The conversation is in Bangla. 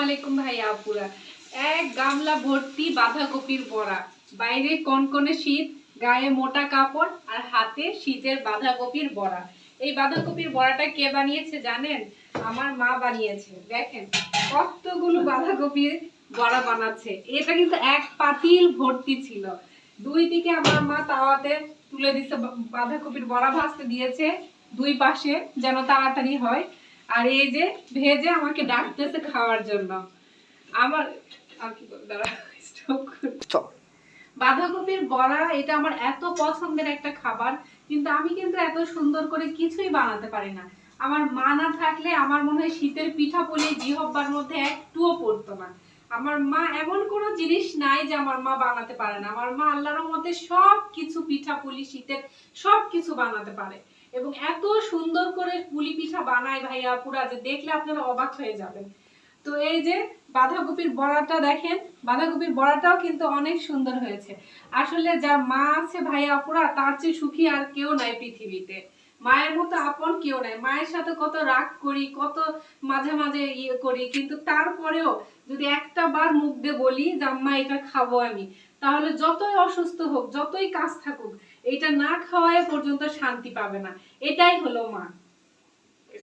আলাইকুম ভাইয়া আপুরা। এক গামলা ভর্তি বাঁধাকপির বড়া, বাইরে কনকনে শীত, গায়ে মোটা কাপড় আর হাতে শীতের বাঁধাকপির বড়া। এই বাঁধাকপির বড়াটা কে বানিয়েছে জানেন? আমার মা বানিয়েছে। দেখেন কতগুলো বাঁধাকপির বড়া বানাচ্ছে। এটা কিন্তু এক পাতিল ভর্তি ছিল। দুই দিকে আমার মা তাওয়াতে তুলে দিচ্ছে, বাঁধাকপির বড়া ভাজতে দিয়েছে দুই পাশে যেন তাড়াতাড়ি হয়। আর এই যে ভেজে আমাকে ডাকতেছে খাওয়ার জন্য। আমার আর কি বলবো, দাঁড়া, স্টপ কর। বাঁধাকপির বড়া এটা আমার এত পছন্দের একটা খাবার, কিন্তু আমি কিন্তু এত সুন্দর করে কিছুই বানাতে পারি না। আমার মা না থাকলে আমার মনে হয় শীতের পিঠা পুলি জিহ্বার মধ্যে একটুও পড়তো না। আমার মা এমন কোনো জিনিস নাই যে আমার মা বানাতে পারে না। আমার মা আল্লাহর রহমতে সব কিছু পিঠা পুলি শীতের সব কিছু বানাতে পারে, এবং এত সুন্দর করে পুলি পিঠা বানায় ভাইয়া পুরা, যে দেখলে আপনারা অবাক হয়ে যাবেন। তো এই যে বাঁধাকপির বড়াটা দেখেন, বাঁধাকপির বড়াটাও কিন্তু অনেক সুন্দর হয়েছে। আসলে যার মা আছে ভাইয়া আপুরা, তার চেয়ে সুখী আর কেউ নাই পৃথিবীতে। মায়ের মতো আপন কেউ নাই। মায়ের সাথে কত রাগ করি, কত মাঝে মাঝে ইয়ে করি, কিন্তু তারপরেও যদি একটা বার মুখ দিয়ে বলি যে আম্মা এটা খাবো আমি, তাহলে যতই অসুস্থ হোক, যতই কাজ থাকুক, এটা না খাওয়ায় পর্যন্ত শান্তি পাবে না। এটাই হলো মা।